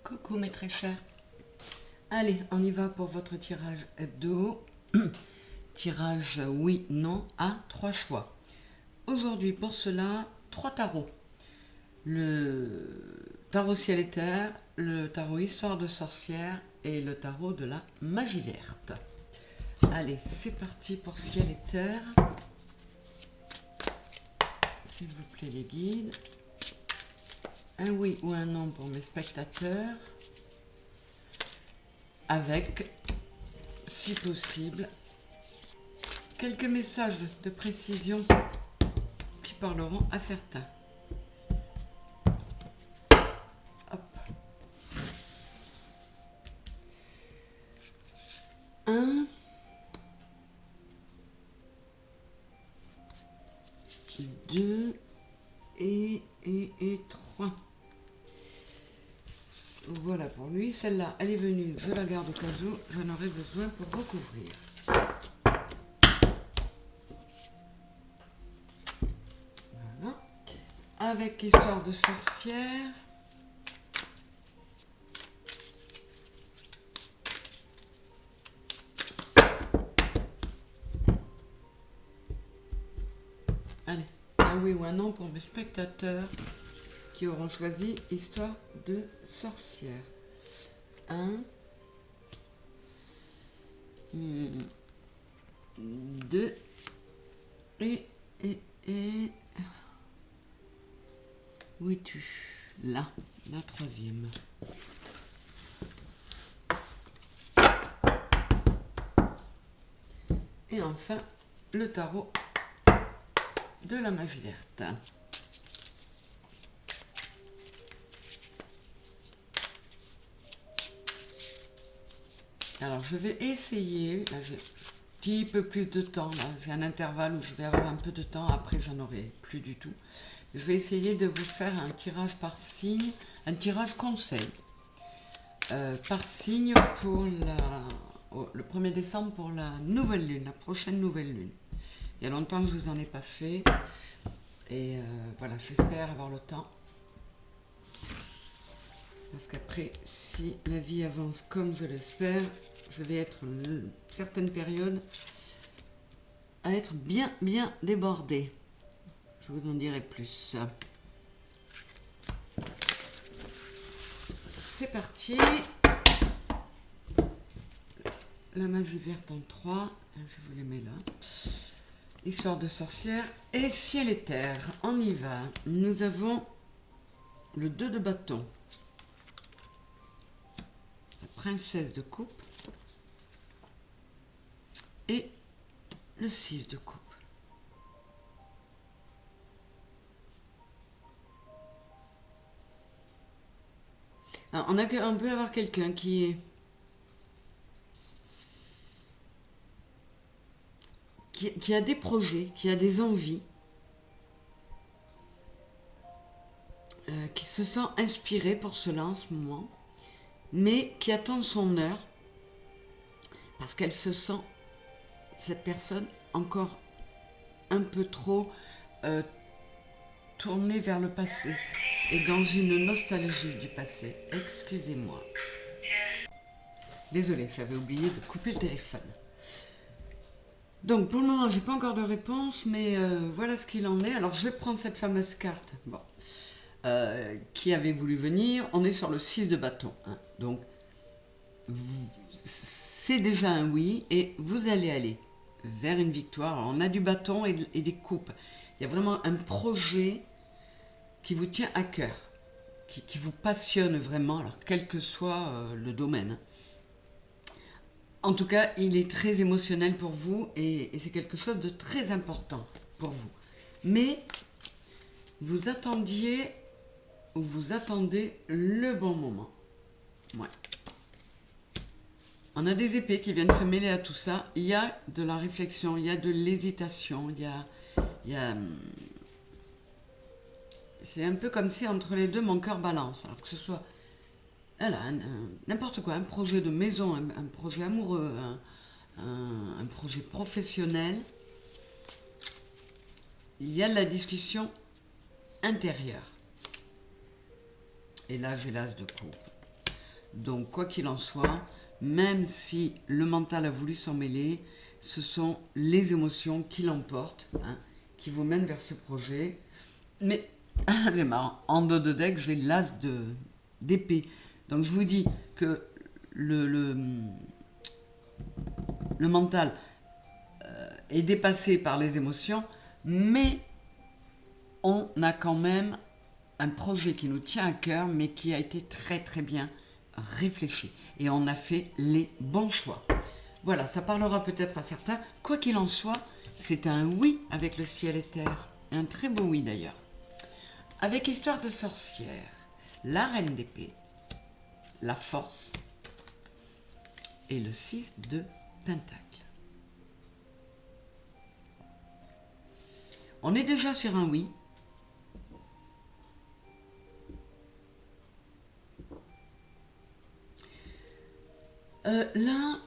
Coucou mes très chers. Allez, on y va pour votre tirage hebdo. Tirage oui, non à 3 choix. Aujourd'hui pour cela, 3 tarots. Le tarot ciel et terre, le tarot histoire de sorcière et le tarot de la magie verte. Allez, c'est parti pour ciel et terre. S'il vous plaît les guides. Un oui ou un non pour mes spectateurs. Avec, si possible, quelques messages de précision qui parleront à certains. Hop. 1, 2 et 3. Voilà pour lui. Celle-là, elle est venue. Je la garde au cas où j'en aurai besoin pour recouvrir. Voilà. Avec histoire de sorcière. Allez, un oui ou un non pour mes spectateurs qui auront choisi histoire de sorcière. 1, 2 et où es-tu? Là, la troisième. Et enfin, le tarot de la magie verte. Alors, je vais essayer, là j'ai un petit peu plus de temps, là j'ai un intervalle où je vais avoir un peu de temps, après j'en aurai plus du tout. Je vais essayer de vous faire un tirage par signe, un tirage conseil, par signe pour le 1er décembre pour la nouvelle lune, la prochaine nouvelle lune. Il y a longtemps que je ne vous en ai pas fait, et voilà, j'espère avoir le temps. Parce qu'après, si la vie avance comme je l'espère, je vais être une certaine période à être bien débordée. Je vous en dirai plus. C'est parti. La magie verte en 3. Je vous les mets là. Histoire de sorcière et ciel et terre. On y va. Nous avons le 2 de bâton. Princesse de coupe et le 6 de coupe. Alors, on peut avoir quelqu'un qui a des projets, qui a des envies, qui se sent inspiré pour cela en ce moment, mais qui attend son heure parce qu'elle se sent, cette personne, encore un peu trop tournée vers le passé et dans une nostalgie du passé. Excusez-moi. Désolée, j'avais oublié de couper le téléphone. Donc pour le moment, j'ai pas encore de réponse, mais voilà ce qu'il en est. Alors je vais prendre cette fameuse carte. Bon. Qui avait voulu venir, on est sur le 6 de bâton, hein. Donc c'est déjà un oui et vous allez aller vers une victoire. Alors, on a du bâton et des coupes, il y a vraiment un projet qui vous tient à cœur, qui vous passionne vraiment, alors quel que soit le domaine. En tout cas, il est très émotionnel pour vous et c'est quelque chose de très important pour vous, mais vous attendiez ou vous attendez le bon moment. Ouais. On a des épées qui viennent se mêler à tout ça. Il y a de la réflexion, il y a de l'hésitation, il y a c'est un peu comme si entre les deux mon cœur balance. Alors que ce soit voilà, n'importe quoi, un projet de maison, un projet amoureux, un projet professionnel, il y a de la discussion intérieure. Et là, j'ai l'as de coupe. Donc, quoi qu'il en soit, même si le mental a voulu s'en mêler, ce sont les émotions qui l'emportent, hein, qui vous mènent vers ce projet. Mais, c'est marrant, en dos de deck, j'ai l'as d'épée. Donc, je vous dis que le mental est dépassé par les émotions, mais on a quand même un projet qui nous tient à cœur, mais qui a été très très bien réfléchi. Et on a fait les bons choix. Voilà, ça parlera peut-être à certains. Quoi qu'il en soit, c'est un oui avec le ciel et terre. Un très beau oui d'ailleurs. Avec Histoire de sorcière, la reine d'épée, la force et le 6 de pentacle. On est déjà sur un oui. Là,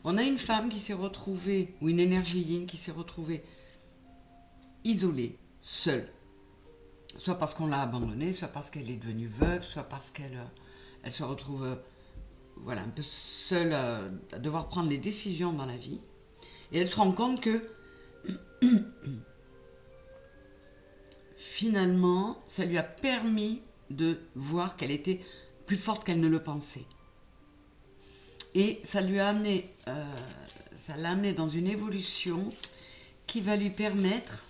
on a une femme qui s'est retrouvée, ou une énergie yin qui s'est retrouvée isolée, seule. Soit parce qu'on l'a abandonnée, soit parce qu'elle est devenue veuve, soit parce qu'elle se retrouve voilà, un peu seule à devoir prendre les décisions dans la vie. Et elle se rend compte que finalement, ça lui a permis de voir qu'elle était plus forte qu'elle ne le pensait. Et ça lui a amené, ça l'a amené dans une évolution qui va lui permettre,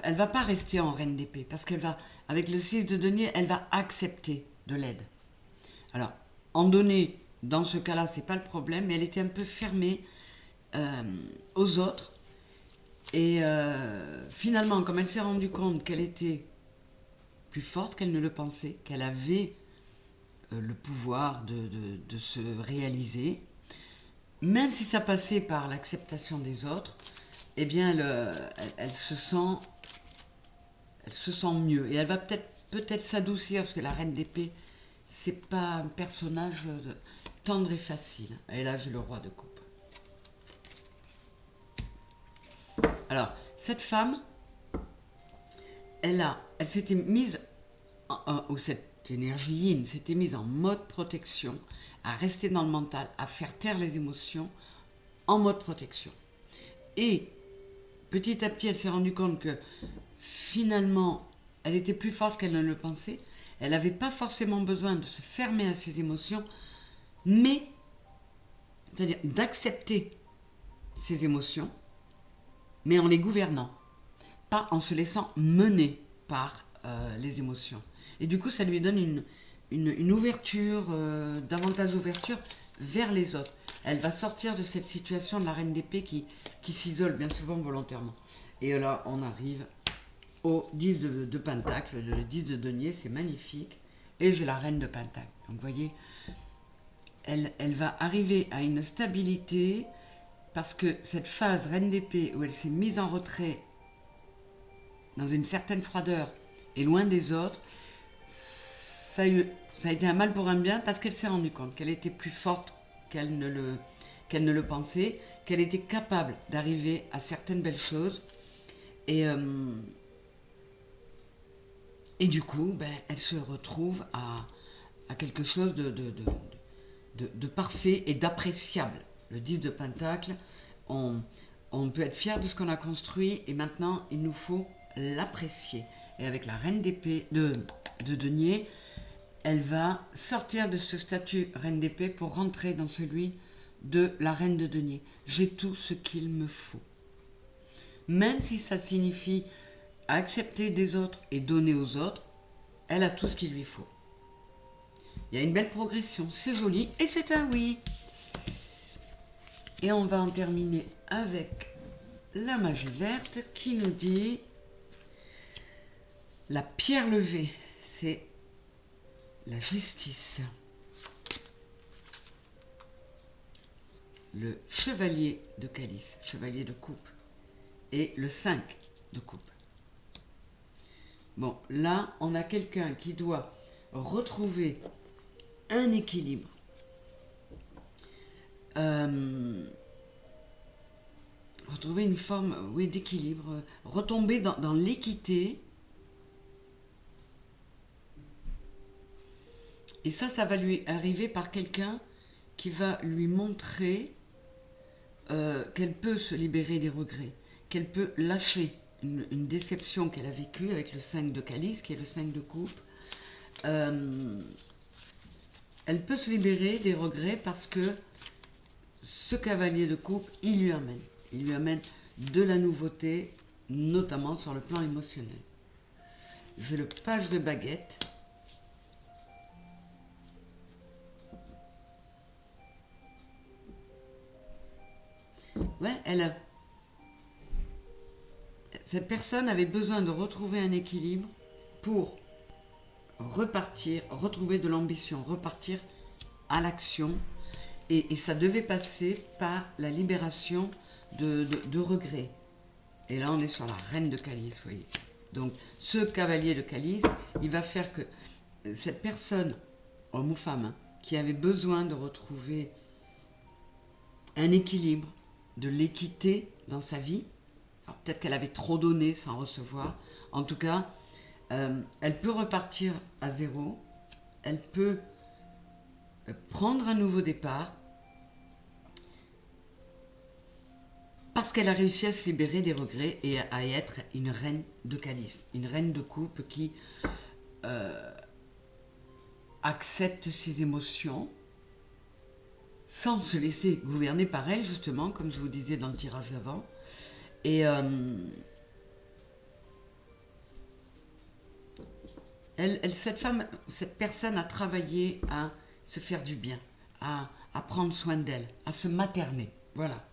elle va pas rester en reine d'épée, parce qu'elle va, avec le 6 de denier, elle va accepter de l'aide. Alors, en donner, dans ce cas-là, c'est pas le problème, mais elle était un peu fermée aux autres. Et finalement, comme elle s'est rendue compte qu'elle était plus forte qu'elle ne le pensait, qu'elle avait le pouvoir de se réaliser, même si ça passait par l'acceptation des autres, eh bien, elle se sent mieux. Et elle va peut-être s'adoucir, parce que la reine d'épée, c'est pas un personnage tendre et facile. Et là, j'ai le roi de coupe. Alors, cette femme, elle s'était mise, ou cette énergie yin s'était mise en mode protection, à rester dans le mental, à faire taire les émotions en mode protection. Et petit à petit, elle s'est rendue compte que finalement, elle était plus forte qu'elle ne le pensait. Elle n'avait pas forcément besoin de se fermer à ses émotions, mais, c'est-à-dire d'accepter ses émotions, mais en les gouvernant, pas en se laissant mener par les émotions. Et du coup, ça lui donne une ouverture, davantage d'ouverture vers les autres. Elle va sortir de cette situation de la reine d'épée qui s'isole bien souvent volontairement. Et là, on arrive au 10 de pentacle, le 10 de denier, c'est magnifique. Et j'ai la reine de pentacle. Donc vous voyez, elle va arriver à une stabilité, parce que cette phase reine d'épée où elle s'est mise en retrait dans une certaine froideur et loin des autres, ça a été un mal pour un bien, parce qu'elle s'est rendue compte qu'elle était plus forte qu'elle ne le pensait, qu'elle était capable d'arriver à certaines belles choses. Et du coup, elle se retrouve à quelque chose de parfait et d'appréciable. Le 10 de pentacle, on peut être fier de ce qu'on a construit, et maintenant, il nous faut l'apprécier. Et avec la reine d'épée, de denier, elle va sortir de ce statut reine d'épée pour rentrer dans celui de la reine de denier. J'ai tout ce qu'il me faut. Même si ça signifie accepter des autres et donner aux autres, elle a tout ce qu'il lui faut. Il y a une belle progression, c'est joli, et c'est un oui. Et on va en terminer avec la magie verte qui nous dit la pierre levée, c'est la justice. Le chevalier de calice, chevalier de coupe, et le 5 de coupe. Bon, là, on a quelqu'un qui doit retrouver un équilibre. retrouver une forme, oui, d'équilibre, retomber dans l'équité. Et ça va lui arriver par quelqu'un qui va lui montrer qu'elle peut se libérer des regrets, qu'elle peut lâcher une déception qu'elle a vécue avec le 5 de calice, qui est le 5 de coupe. Elle peut se libérer des regrets parce que ce cavalier de coupe, il lui amène de la nouveauté, notamment sur le plan émotionnel. J'ai le page de baguette. Ouais, cette personne avait besoin de retrouver un équilibre pour repartir, retrouver de l'ambition, repartir à l'action. Et ça devait passer par la libération de regrets. Et là, on est sur la reine de calice, vous voyez. Donc, ce cavalier de calice, il va faire que cette personne, homme ou femme, hein, qui avait besoin de retrouver un équilibre, de l'équité dans sa vie, alors peut-être qu'elle avait trop donné sans recevoir, en tout cas, elle peut repartir à zéro, elle peut prendre un nouveau départ, parce qu'elle a réussi à se libérer des regrets et à être une reine de calice, une reine de coupe qui accepte ses émotions sans se laisser gouverner par elle, justement, comme je vous disais dans le tirage d'avant. Et cette personne a travaillé à se faire du bien, à prendre soin d'elle, à se materner. Voilà.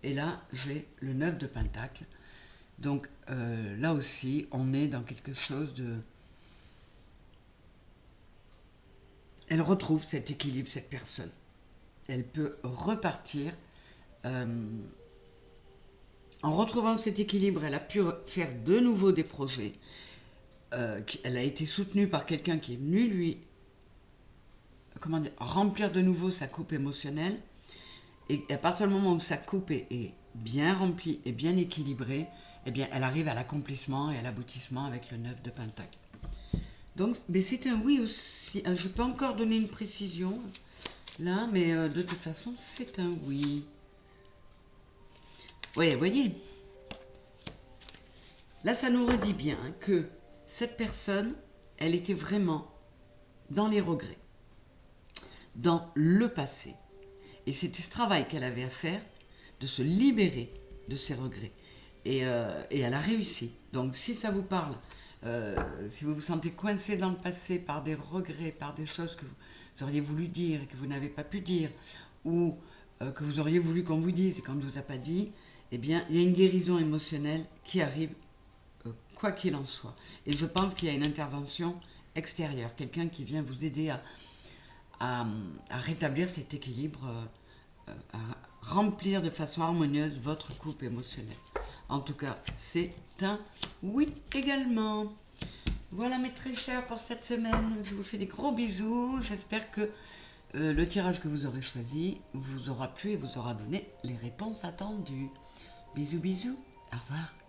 Et là, j'ai le 9 de Pentacle. Donc là aussi, on est dans quelque chose de... Elle retrouve cet équilibre, cette personne. Elle peut repartir. En retrouvant cet équilibre, elle a pu faire de nouveau des projets. Elle a été soutenue par quelqu'un qui est venu lui remplir de nouveau sa coupe émotionnelle. Et à partir du moment où sa coupe est bien remplie et bien équilibrée, eh bien, elle arrive à l'accomplissement et à l'aboutissement avec le 9 de Pentacle. Donc, mais c'est un oui aussi. Je peux encore donner une précision là, mais de toute façon, c'est un oui. Oui, vous voyez. Là, ça nous redit bien que cette personne, elle était vraiment dans les regrets, dans le passé. Et c'était ce travail qu'elle avait à faire, de se libérer de ses regrets. Et elle a réussi. Donc si ça vous parle, si vous vous sentez coincé dans le passé par des regrets, par des choses que vous auriez voulu dire et que vous n'avez pas pu dire, ou que vous auriez voulu qu'on vous dise et qu'on ne vous a pas dit, eh bien, il y a une guérison émotionnelle qui arrive, quoi qu'il en soit. Et je pense qu'il y a une intervention extérieure, quelqu'un qui vient vous aider à rétablir cet équilibre, à remplir de façon harmonieuse votre couple émotionnel. En tout cas, c'est un oui également. Voilà mes très chers pour cette semaine. Je vous fais des gros bisous. J'espère que le tirage que vous aurez choisi vous aura plu et vous aura donné les réponses attendues. Bisous, bisous. Au revoir.